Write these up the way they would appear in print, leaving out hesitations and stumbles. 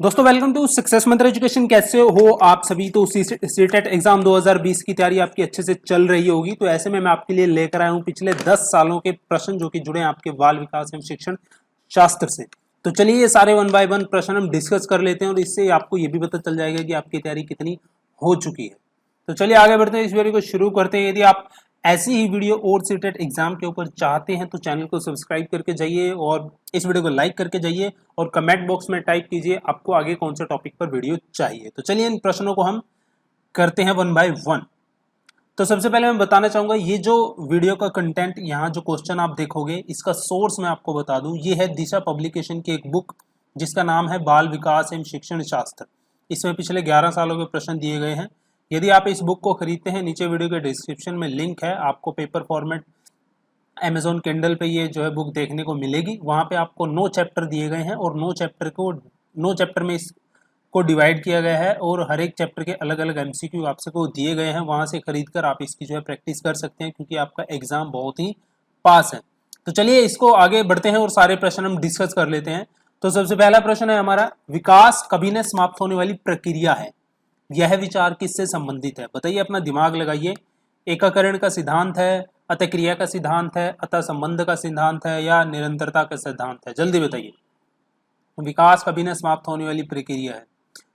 दोस्तों welcome to success मंत्र education. कैसे हो आप सभी। तो सीटेट एग्जाम 2020 की तैयारी आपकी अच्छे से चल रही होगी। तो ऐसे में मैं आपके लिए लेकर आया हूं पिछले 10 सालों के प्रश्न जो कि जुड़े हैं आपके बाल विकास एवं शिक्षण शास्त्र से। तो चलिए ये सारे 1 बाय 1 प्रश्न हम डिस्कस कर लेते हैं और इससे आपको ये भी पता चल जाएगा कि आपकी तैयारी कितनी हो चुकी है। तो चलिए आगे बढ़ते हैं, इस वीडियो को शुरू करते हैं। यदि आप ऐसी ही वीडियो और सीटेट एग्जाम के ऊपर चाहते हैं तो चैनल को सब्सक्राइब करके जाइए और इस वीडियो को लाइक करके जाइए और कमेंट बॉक्स में टाइप कीजिए आपको आगे कौन सा टॉपिक पर वीडियो चाहिए। तो चलिए इन प्रश्नों को हम करते हैं 1 बाय 1। तो सबसे पहले मैं बताना चाहूंगा ये जो वीडियो का कंटेंट, यहाँ जो क्वेश्चन आप देखोगे इसका सोर्स मैं आपको बता दूं, ये है दिशा पब्लिकेशन की एक बुक जिसका नाम है बाल विकास एवं शिक्षण शास्त्र। इसमें पिछले 11 सालों के प्रश्न दिए गए हैं। यदि आप इस बुक को खरीदते हैं, नीचे वीडियो के डिस्क्रिप्शन में लिंक है, आपको पेपर फॉर्मेट अमेजोन किंडल पे ये जो है बुक देखने को मिलेगी। वहाँ पे आपको 9 चैप्टर दिए गए हैं और 9 चैप्टर में इसको डिवाइड किया गया है और हर एक चैप्टर के अलग अलग एमसीक्यू आपसे को दिए गए हैं। वहाँ से खरीद कर आप इसकी जो है प्रैक्टिस कर सकते हैं क्योंकि आपका एग्जाम बहुत ही पास है। तो चलिए इसको आगे बढ़ते हैं और सारे प्रश्न हम डिस्कस कर लेते हैं। तो सबसे पहला प्रश्न है हमारा, विकास कभी न समाप्त होने वाली प्रक्रिया है, यह विचार किससे संबंधित है? बताइए, अपना दिमाग लगाइए। एकीकरण का सिद्धांत है, अतः क्रिया का सिद्धांत है, अतः संबंध का सिद्धांत है या निरंतरता का सिद्धांत है? जल्दी बताइए। विकास कभी न समाप्त होने वाली प्रक्रिया है।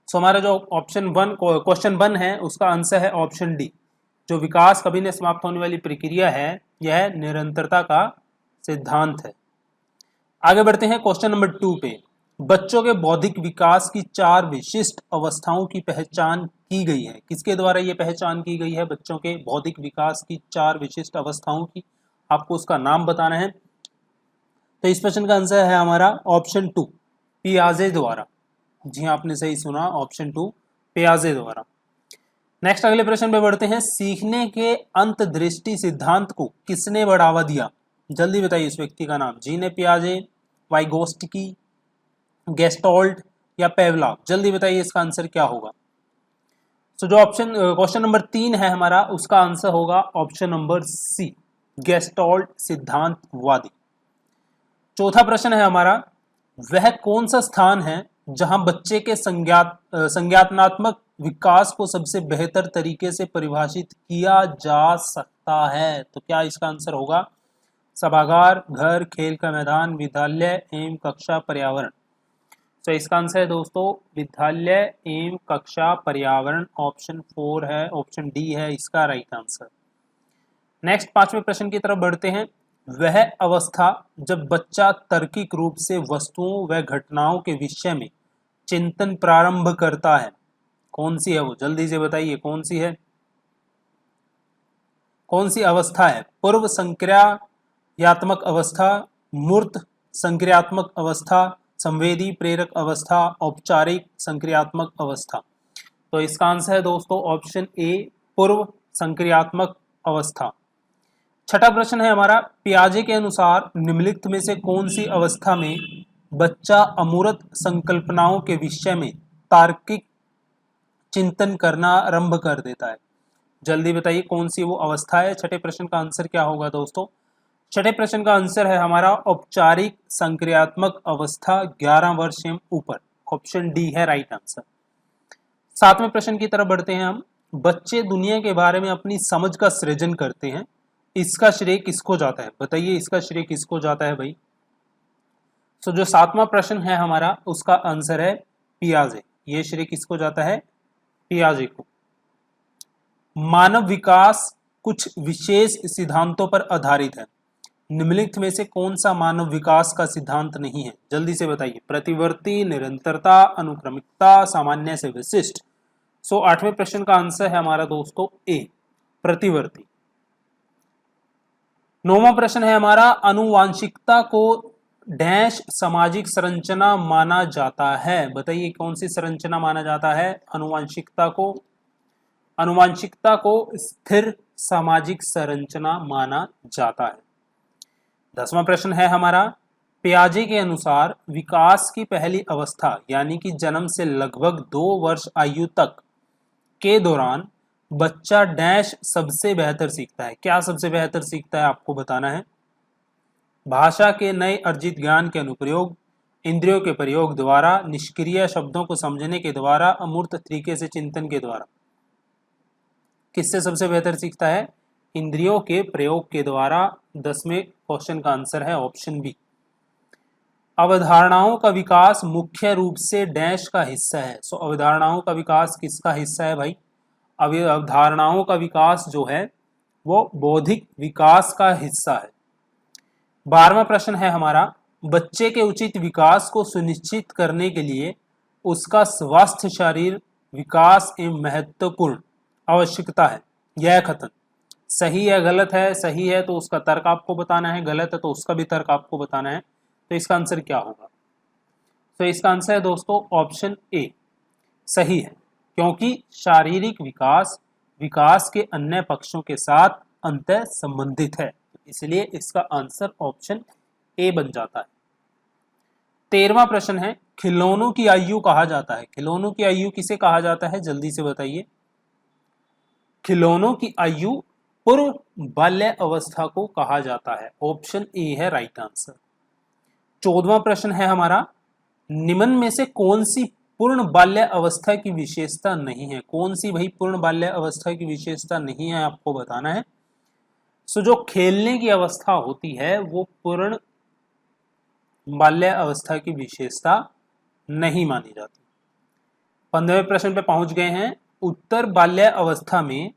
सो हमारा जो क्वेश्चन 1 है उसका आंसर है ऑप्शन डी। जो विकास कभी न समाप्त होने वाली प्रक्रिया है यह निरंतरता का सिद्धांत है। आगे बढ़ते हैं क्वेश्चन नंबर 2 पे। बच्चों के बौद्धिक विकास की 4 विशिष्ट अवस्थाओं की पहचान की गई है। किसके द्वारा यह पहचान की गई है? बच्चों के बौद्धिक विकास की 4 विशिष्ट अवस्थाओं की, आपको उसका नाम बताना है। तो इस प्रश्न का आंसर है हमारा ऑप्शन 2, पियाजे द्वारा। जी आपने सही सुना, ऑप्शन 2 पियाजे द्वारा। नेक्स्ट अगले प्रश्न पे बढ़ते हैं। सीखने के अंतर्दृष्टि सिद्धांत को किसने बढ़ावा दिया? जल्दी बताइए इस व्यक्ति का नाम। जीने पियाजे, वाइगोस्टकी, गेस्टोल्ट या पेवलॉव? जल्दी बताइए इसका आंसर क्या होगा। तो जो ऑप्शन क्वेश्चन नंबर 3 है हमारा, उसका आंसर होगा ऑप्शन नंबर सी, गेस्टोल्ट सिद्धांतवादी। चौथा प्रश्न है हमारा, वह कौन सा स्थान है जहां बच्चे के संज्ञानात्मक विकास को सबसे बेहतर तरीके से परिभाषित किया जा सकता है? तो क्या इसका आंसर होगा सभागार, घर, खेल का मैदान, विद्यालय एवं कक्षा, पर्यावरण? तो इसका आंसर है दोस्तों विद्यालय एवं कक्षा पर्यावरण। ऑप्शन 4 है, ऑप्शन डी है इसका राइट आंसर। नेक्स्ट 5वें प्रश्न की तरफ बढ़ते हैं। वह अवस्था जब बच्चा तार्किक रूप से वस्तुओं व घटनाओं के विषय में चिंतन प्रारंभ करता है, कौन सी है वो? जल्दी से बताइए कौन सी है, कौन सी अवस्था है? पूर्व संक्रियात्मक अवस्था, मूर्त संक्रियात्मक अवस्था, संवेदी प्रेरक अवस्था, औपचारिक संक्रियात्मक अवस्था? तो इसका आंसर है दोस्तों ऑप्शन ए, पूर्व संक्रियात्मक अवस्था। छठा प्रश्न है हमारा, पियाजे के अनुसार निम्नलिखित में से कौन सी अवस्था में बच्चा अमूर्त संकल्पनाओं के विषय में तार्किक चिंतन करना आरंभ कर देता है? जल्दी बताइए कौन सी वो अवस्था है। छठे प्रश्न का आंसर क्या होगा दोस्तों? छठे प्रश्न का आंसर है हमारा औपचारिक संक्रियात्मक अवस्था, 11 वर्ष एवं ऊपर। ऑप्शन डी है राइट आंसर। 7वें प्रश्न की तरफ बढ़ते हैं हम। बच्चे दुनिया के बारे में अपनी समझ का सृजन करते हैं, इसका श्रेय किसको जाता है? बताइए इसका श्रेय किसको जाता है भाई? तो जो 7वां प्रश्न है हमारा उसका आंसर है पियाजे। ये श्रेय किसको जाता है? पियाजे को। मानव विकास कुछ विशेष सिद्धांतों पर आधारित है, निम्नलिखित में से कौन सा मानव विकास का सिद्धांत नहीं है? जल्दी से बताइए। प्रतिवर्ती, निरंतरता, अनुक्रमिकता, सामान्य से विशिष्ट? सो 8वें प्रश्न का आंसर है हमारा दोस्तों ए, प्रतिवर्ती। 9वां प्रश्न है हमारा, अनुवांशिकता को डैश सामाजिक संरचना माना जाता है? बताइए कौन सी संरचना माना जाता है अनुवांशिकता को? अनुवांशिकता को स्थिर सामाजिक संरचना माना जाता है। 10वां प्रश्न है हमारा, पियाजे के अनुसार विकास की पहली अवस्था यानी कि जन्म से लगभग 2 वर्ष आयु तक के दौरान बच्चा डैश सबसे बेहतर सीखता है? क्या सबसे बेहतर सीखता है आपको बताना है। भाषा के नए अर्जित ज्ञान के अनुप्रयोग, इंद्रियों के प्रयोग द्वारा, निष्क्रिय शब्दों को समझने के द्वारा, अमूर्त तरीके से चिंतन के द्वारा। किससे सबसे बेहतर सीखता है? इंद्रियों के प्रयोग के द्वारा। 10वें क्वेश्चन का आंसर है ऑप्शन बी। अवधारणाओं का विकास मुख्य रूप से डैश का हिस्सा है। सो अवधारणाओं का विकास किसका हिस्सा है भाई? अवधारणाओं का विकास जो है वो बौद्धिक विकास का हिस्सा है। 12वां प्रश्न है हमारा, बच्चे के उचित विकास को सुनिश्चित करने के लिए उसका स्वस्थ शरीर विकास एक महत्वपूर्ण आवश्यकता है। यह कथन सही है गलत है? सही है तो उसका तर्क आपको बताना है, गलत है तो उसका भी तर्क आपको बताना है। तो इसका आंसर क्या होगा? तो इसका आंसर है दोस्तों ऑप्शन ए, सही है, क्योंकि शारीरिक विकास विकास के अन्य पक्षों के साथ अंतः संबंधित है, इसलिए इसका आंसर ऑप्शन ए बन जाता है। 13वां प्रश्न है, खिलौनों की आयु कहा जाता है। खिलौनों की आयु किसे कहा जाता है? जल्दी से बताइए। खिलौनों की आयु पूर्व बाल्य अवस्था को कहा जाता है। ऑप्शन ए है राइट आंसर। 14वां प्रश्न है हमारा, निम्न में से कौन सी पूर्ण बाल्य अवस्था की विशेषता नहीं है? कौन सी भाई पूर्ण बाल्य अवस्था की विशेषता नहीं है, आपको बताना है। सो जो खेलने की अवस्था होती है वो पूर्ण बाल्य अवस्था की विशेषता नहीं मानी जाती। 15वें प्रश्न पे पहुंच गए हैं। उत्तर बाल्य अवस्था में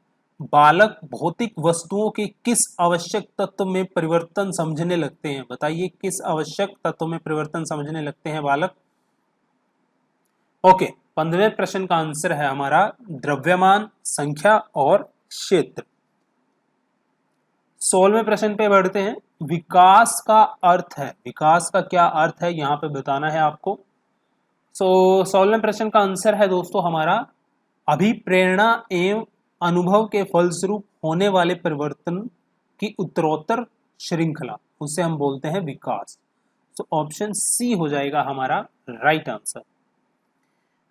बालक भौतिक वस्तुओं के किस आवश्यक तत्व में परिवर्तन समझने लगते हैं? बताइए किस आवश्यक तत्व में परिवर्तन समझने लगते हैं बालक? ओके, 15वें प्रश्न का आंसर है हमारा द्रव्यमान, संख्या और क्षेत्र। 16वें प्रश्न पे बढ़ते हैं। विकास का अर्थ है, विकास का क्या अर्थ है यहां पे बताना है आपको। 16वें प्रश्न का आंसर है दोस्तों हमारा अभिप्रेरणा एवं अनुभव के फलस्वरूप होने वाले परिवर्तन की उत्तरोत्तर श्रृंखला, उसे हम बोलते हैं विकास। तो ऑप्शन सी हो जाएगा हमारा राइट आंसर।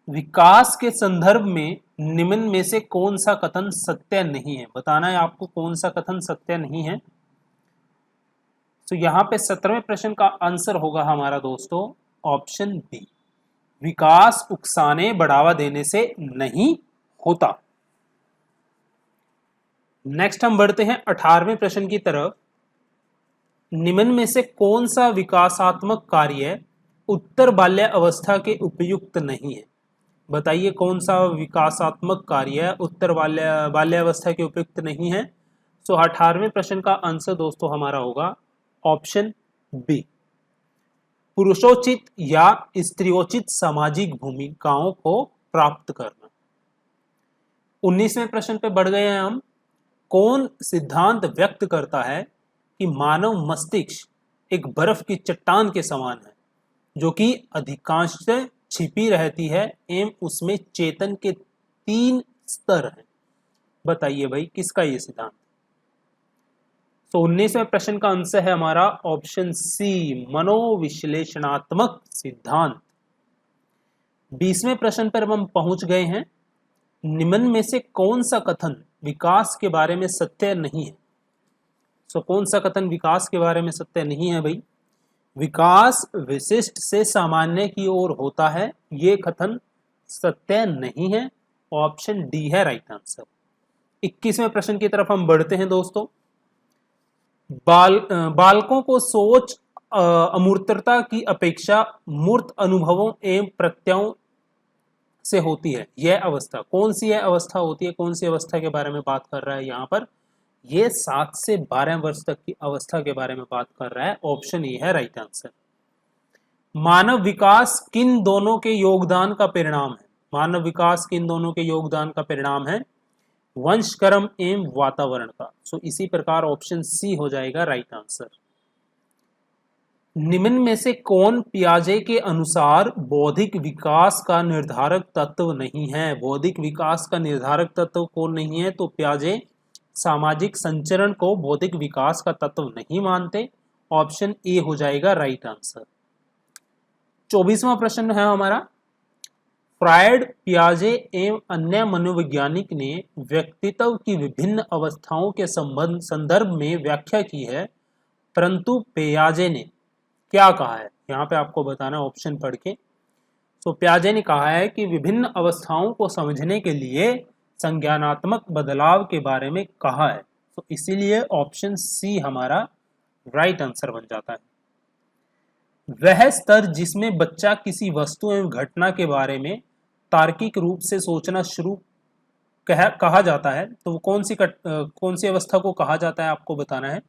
विकास के संदर्भ में निम्न में से कौन सा कथन सत्य नहीं है? बताना है आपको कौन सा कथन सत्य नहीं है। तो यहां पे 17वें प्रश्न का आंसर होगा हमारा दोस्तों ऑप्शन बी, विकास उकसाने बढ़ावा देने से नहीं होता। नेक्स्ट हम बढ़ते हैं 18वें प्रश्न की तरफ। निम्न में से कौन सा विकासात्मक कार्य उत्तर बाल्य अवस्था के उपयुक्त नहीं है? बताइए कौन सा विकासात्मक कार्य उत्तर बाल्य अवस्था के उपयुक्त नहीं है। सो 18वें प्रश्न का आंसर दोस्तों हमारा होगा ऑप्शन बी, पुरुषोचित या स्त्रियोचित सामाजिक भूमिकाओं को प्राप्त करना। 19वें प्रश्न पे बढ़ गए हैं हम। कौन सिद्धांत व्यक्त करता है कि मानव मस्तिष्क एक बर्फ की चट्टान के समान है जो कि अधिकांशतः छिपी रहती है एवं उसमें चेतन के 3 स्तर हैं? बताइए भाई किसका ये सिद्धांत? तो 19वें प्रश्न का आंसर है हमारा ऑप्शन सी, मनोविश्लेषणात्मक सिद्धांत। 20वें प्रश्न पर हम पहुंच गए हैं। निम्न में से कौन सा कथन विकास के बारे में सत्य नहीं है? सो कौन सा कथन विकास के बारे में सत्य नहीं है भाई? विकास विशिष्ट से सामान्य की ओर होता है, ये कथन सत्य नहीं है। ऑप्शन डी है राइट आंसर। 21वें प्रश्न की तरफ हम बढ़ते हैं दोस्तों। बालकों को सोच अमूर्तता की अपेक्षा मूर्त अनुभवों एवं प्रत्ययों से होती है। यह अवस्था कौन सी है अवस्था होती है? कौन सी अवस्था के बारे में बात कर रहा है यहाँ पर? ये 7 से 12 वर्ष तक की अवस्था के बारे में बात कर रहा है। ऑप्शन ए है राइट आंसर। मानव विकास किन दोनों के योगदान का परिणाम है? मानव विकास किन दोनों के योगदान का परिणाम है? वंश, कर्म एवं वातावरण का। सो इसी प्रकार ऑप्शन सी हो जाएगा राइट आंसर। निम्न में से कौन पियाजे के अनुसार बौद्धिक विकास का निर्धारक तत्व नहीं है? बौद्धिक विकास का निर्धारक तत्व कौन नहीं है? तो पियाजे सामाजिक संचरण को बौद्धिक विकास का तत्व नहीं मानते। ऑप्शन ए हो जाएगा राइट आंसर। 24वां प्रश्न है हमारा। फ्रायड, पियाजे एवं अन्य मनोवैज्ञानिक ने व्यक्तित्व की विभिन्न अवस्थाओं के संदर्भ में व्याख्या की है, परंतु पियाजे ने क्या कहा है, यहाँ पे आपको बताना है ऑप्शन पढ़ के। तो पियाजे ने कहा है कि विभिन्न अवस्थाओं को समझने के लिए संज्ञानात्मक बदलाव के बारे में कहा है। तो इसीलिए ऑप्शन सी हमारा राइट आंसर बन जाता है। वह स्तर जिसमें बच्चा किसी वस्तु एवं घटना के बारे में तार्किक रूप से सोचना शुरू कहा जाता है, तो वो कौन सी अवस्था को कहा जाता है आपको बताना है।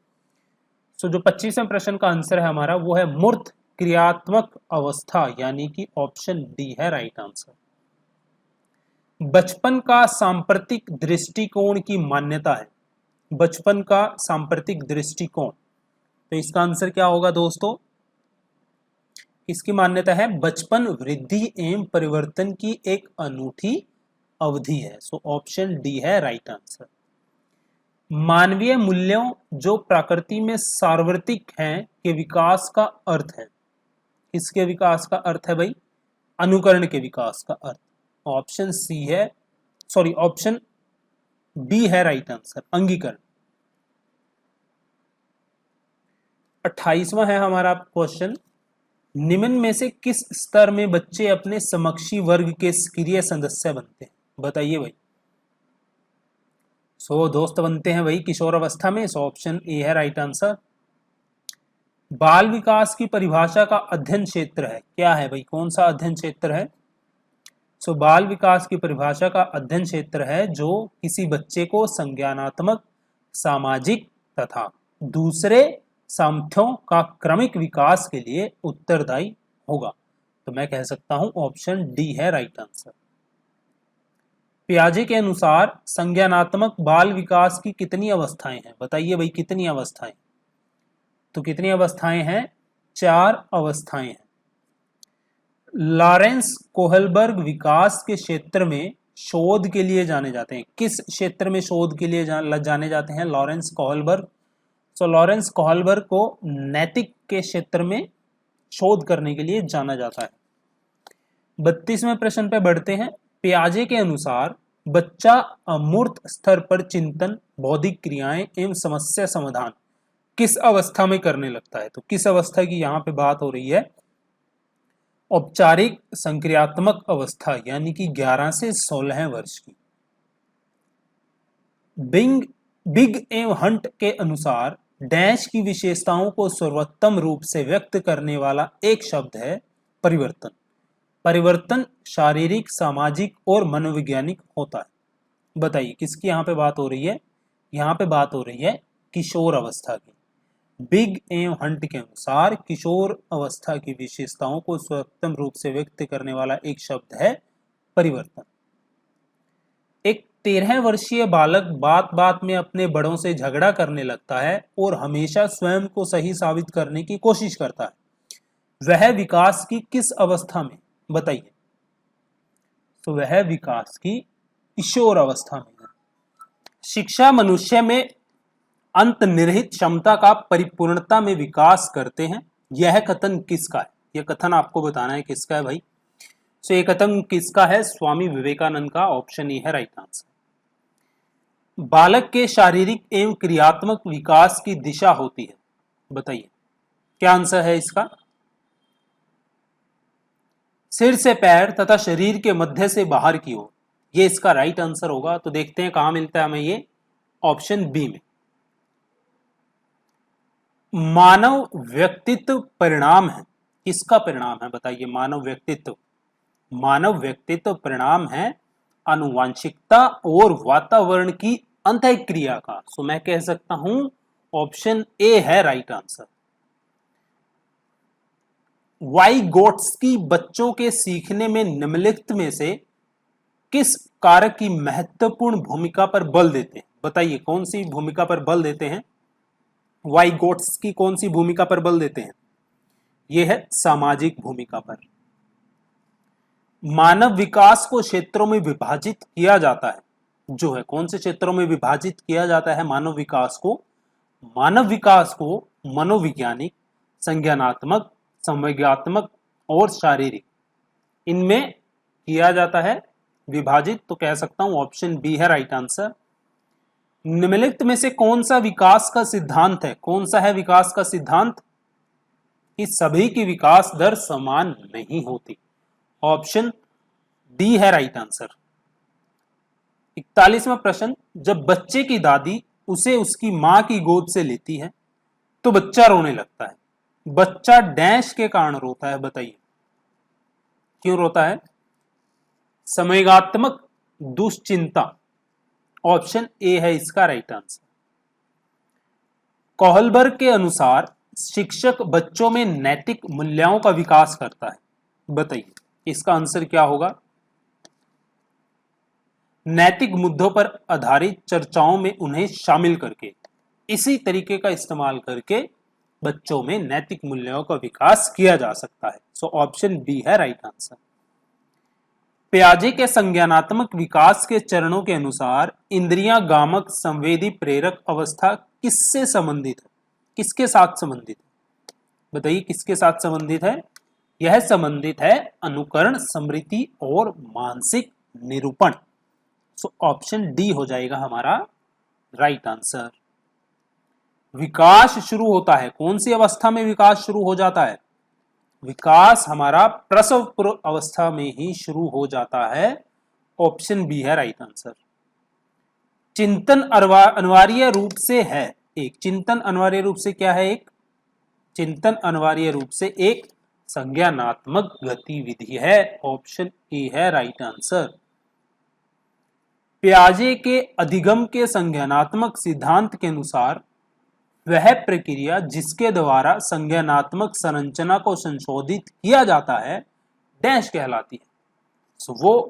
सो जो 25वें प्रश्न का आंसर है हमारा वो है मूर्त क्रियात्मक अवस्था, यानी कि ऑप्शन डी है राइट आंसर। बचपन का सांप्रतिक दृष्टिकोण की मान्यता है, बचपन का सांप्रतिक दृष्टिकोण, तो इसका आंसर क्या होगा दोस्तों, इसकी मान्यता है बचपन वृद्धि एवं परिवर्तन की एक अनूठी अवधि है। सो ऑप्शन डी है राइट आंसर। मानवीय मूल्यों जो प्रकृति में सार्वत्रिक हैं के विकास का अर्थ है, इसके विकास का अर्थ है भाई अनुकरण के विकास का अर्थ, ऑप्शन सी है, सॉरी ऑप्शन बी है राइट आंसर, अंगीकरण। 28वां है हमारा क्वेश्चन, निम्न में से किस स्तर में बच्चे अपने समकक्षी वर्ग के सक्रिय सदस्य बनते हैं, बताइए भाई। सो दोस्त बनते हैं भाई किशोर अवस्था में, सो ऑप्शन ए है राइट आंसर। बाल विकास की परिभाषा का अध्ययन क्षेत्र है, क्या है भाई, कौन सा अध्ययन क्षेत्र है। सो बाल विकास की परिभाषा का अध्ययन क्षेत्र है जो किसी बच्चे को संज्ञानात्मक, सामाजिक तथा दूसरे सामर्थ्यों का क्रमिक विकास के लिए उत्तरदायी होगा। तो मैं कह सकता हूं ऑप्शन डी है राइट आंसर। पियाजे के अनुसार संज्ञानात्मक बाल विकास की कितनी अवस्थाएं हैं, बताइए भाई कितनी अवस्थाएं, तो कितनी अवस्थाएं हैं, 4 अवस्थाएं हैं। लॉरेंस कोहलबर्ग विकास के क्षेत्र में शोध के लिए जाने जाते हैं, किस क्षेत्र में शोध के लिए जाने जाते हैं लॉरेंस कोहलबर्ग। सो लॉरेंस कोहलबर्ग को नैतिक के क्षेत्र में शोध करने के लिए जाना जाता है। 32वें प्रश्न पे बढ़ते हैं। पियाजे के अनुसार बच्चा अमूर्त स्तर पर चिंतन, बौद्धिक क्रियाएं एवं समस्या समाधान किस अवस्था में करने लगता है, तो किस अवस्था की यहाँ पे बात हो रही है, औपचारिक संक्रियात्मक अवस्था, यानी कि 11 से 16 वर्ष की। बिग एवं हंट के अनुसार डैश की विशेषताओं को सर्वोत्तम रूप से व्यक्त करने वाला एक शब्द है परिवर्तन। परिवर्तन शारीरिक, सामाजिक और मनोवैज्ञानिक होता है। बताइए किसकी यहाँ पे बात हो रही है, यहाँ पे बात हो रही है किशोर अवस्था की। बिग एवं हंट के अनुसार किशोर अवस्था की विशेषताओं को सर्वोत्तम रूप से व्यक्त करने वाला एक शब्द है परिवर्तन। एक 13 वर्षीय बालक बात बात में अपने बड़ों से झगड़ा करने लगता है और हमेशा स्वयं को सही साबित करने की कोशिश करता है। वह विकास की किस अवस्था में, बताइए। तो वह विकास की किशोर अवस्था में है। शिक्षा मनुष्य में अंतर्निहित क्षमता का परिपूर्णता में विकास करते हैं, यह कथन किसका है, यह कथन आपको बताना है किसका है भाई। सो ये कथन किसका है, स्वामी विवेकानंद का, ऑप्शन ए है राइट आंसर। बालक के शारीरिक एवं क्रियात्मक विकास की दिशा होती है, बताइए क्या आंसर है इसका। सिर से पैर तथा शरीर के मध्य से बाहर की ओर, ये इसका राइट आंसर होगा। तो देखते हैं कहां मिलता है हमें ये, ऑप्शन बी में। मानव व्यक्तित्व परिणाम है, किसका परिणाम है बताइए, मानव व्यक्तित्व। मानव व्यक्तित्व परिणाम है आनुवांशिकता और वातावरण की अंतःक्रिया का। सो मैं कह सकता हूं ऑप्शन ए है राइट आंसर। वाइगोट्स्की बच्चों के सीखने में निम्नलिखित में से किस कारक की महत्वपूर्ण भूमिका पर बल देते हैं, बताइए कौन सी भूमिका पर बल देते हैं। वाइगोट्स्की कौन सी भूमिका पर बल देते हैं, यह है सामाजिक भूमिका पर। मानव विकास को क्षेत्रों में विभाजित किया जाता है, जो है कौन से क्षेत्रों में विभाजित किया जाता है मानव विकास को। मानव विकास को मनोवैज्ञानिक, संज्ञानात्मक, संवेगात्मक और शारीरिक, इनमें किया जाता है विभाजित। तो कह सकता हूं ऑप्शन बी है राइट आंसर। निम्नलिखित में से कौन सा विकास का सिद्धांत है, कौन सा है विकास का सिद्धांत। कि सभी की विकास दर समान नहीं होती। ऑप्शन डी है राइट आंसर। 41वां प्रश्न, जब बच्चे की दादी उसे उसकी मां की गोद से लेती है तो बच्चा रोने लगता है। बच्चा डैश के कारण रोता है, बताइए क्यों रोता है? संवेगात्मक दुश्चिंता, ऑप्शन ए है इसका राइट आंसर। कोहलबर्ग के अनुसार शिक्षक बच्चों में नैतिक मूल्यों का विकास करता है, बताइए इसका आंसर क्या होगा? नैतिक मुद्दों पर आधारित चर्चाओं में उन्हें शामिल करके, इसी तरीके का इस्तेमाल करके बच्चों में नैतिक मूल्यों का विकास किया जा सकता है। सो ऑप्शन बी है राइट आंसर। पियाजे के संज्ञानात्मक विकास के चरणों के अनुसार इंद्रियां गामक संवेदी प्रेरक अवस्था किससे संबंधित है? किसके साथ संबंधित है? बताइए किसके साथ संबंधित है? यह संबंधित है अनुकरण, स्मृति और मानसिक निरूपण। सो ऑप्शन डी हो जाएगा हमारा राइट आंसर। विकास शुरू होता है, कौन सी अवस्था में विकास शुरू हो जाता है? विकास हमारा प्रसव पूर्व अवस्था में ही शुरू हो जाता है। ऑप्शन बी है राइट आंसर। चिंतन अनिवार्य रूप से है एक, चिंतन अनिवार्य रूप से क्या है? एक चिंतन अनिवार्य रूप से एक संज्ञानात्मक गतिविधि है। ऑप्शन ए है राइट आंसर। पियाजे के अधिगम के संज्ञानात्मक सिद्धांत के अनुसार वह प्रक्रिया जिसके द्वारा संज्ञानात्मक संरचना को संशोधित किया जाता है डैश कहलाती है। सो वो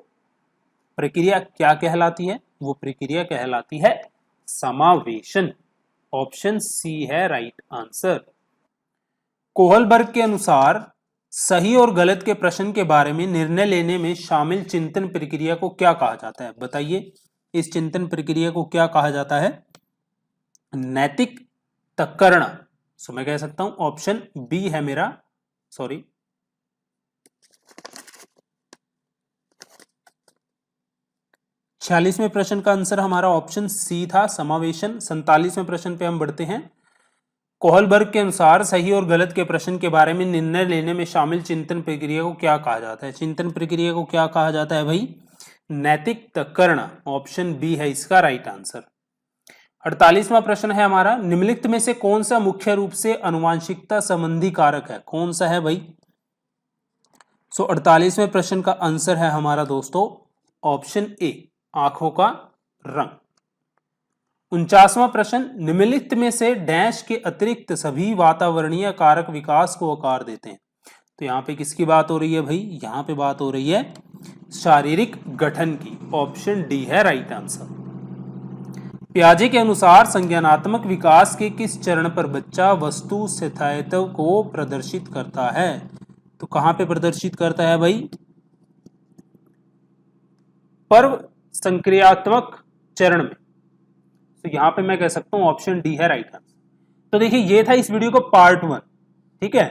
प्रक्रिया क्या कहलाती है? वो प्रक्रिया कहलाती है समावेशन। ऑप्शन सी है राइट आंसर। कोहलबर्ग के अनुसार सही और गलत के प्रश्न के बारे में निर्णय लेने में शामिल चिंतन प्रक्रिया को क्या कहा जाता है? बताइए इस चिंतन प्रक्रिया को क्या कहा जाता है? नैतिक तकर्ण। सो मैं कह सकता हूं ऑप्शन बी है मेरा, सॉरी 46वें प्रश्न का आंसर हमारा ऑप्शन सी था, समावेशन। 47वें प्रश्न पे हम बढ़ते हैं। कोहलबर्ग के अनुसार सही और गलत के प्रश्न के बारे में निर्णय लेने में शामिल चिंतन प्रक्रिया को क्या कहा जाता है? चिंतन प्रक्रिया को क्या कहा जाता है भाई? नैतिक तकर्ण। ऑप्शन बी है इसका राइट आंसर। 48वां प्रश्न है हमारा, निम्नलिखित में से कौन सा मुख्य रूप से आनुवांशिकता संबंधी कारक है? कौन सा है भाई? सो 48वें प्रश्न का आंसर है हमारा दोस्तों ऑप्शन ए, आंखों का रंग। 49वां प्रश्न, निम्नलिखित में से डैश के अतिरिक्त सभी वातावरणीय कारक विकास को आकार देते हैं। तो यहां पे किसकी बात हो रही है भाई? यहां पे बात हो रही है शारीरिक गठन की। ऑप्शन डी है राइट आंसर। पियाजे के अनुसार संज्ञानात्मक विकास के किस चरण पर बच्चा वस्तु स्थायित्व को प्रदर्शित करता है? तो कहां पे प्रदर्शित करता है भाई? पर्व संक्रियात्मक चरण में। तो यहां पे मैं कह सकता हूं ऑप्शन डी है राइट आंसर। तो देखिए ये था इस वीडियो का पार्ट 1, ठीक है।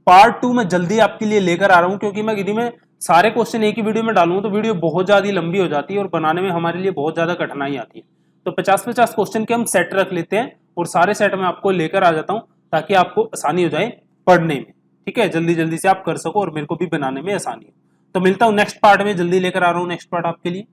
पार्ट 2 मैं जल्दी आपके लिए लेकर आ रहा हूं, क्योंकि मैं यदि मैं सारे क्वेश्चन एक ही वीडियो में डालूंगा तो वीडियो बहुत ज्यादा लंबी हो जाती है और बनाने में हमारे लिए बहुत ज्यादा कठिनाई आती है। तो 50-50 क्वेश्चन के हम सेट रख लेते हैं और सारे सेट में आपको लेकर आ जाता हूं ताकि आपको आसानी हो जाए पढ़ने में, ठीक है। जल्दी जल्दी से आप कर सको और मेरे को भी बनाने में आसानी हो। तो मिलता हूं नेक्स्ट पार्ट में, जल्दी लेकर आ रहा हूं नेक्स्ट पार्ट आपके लिए।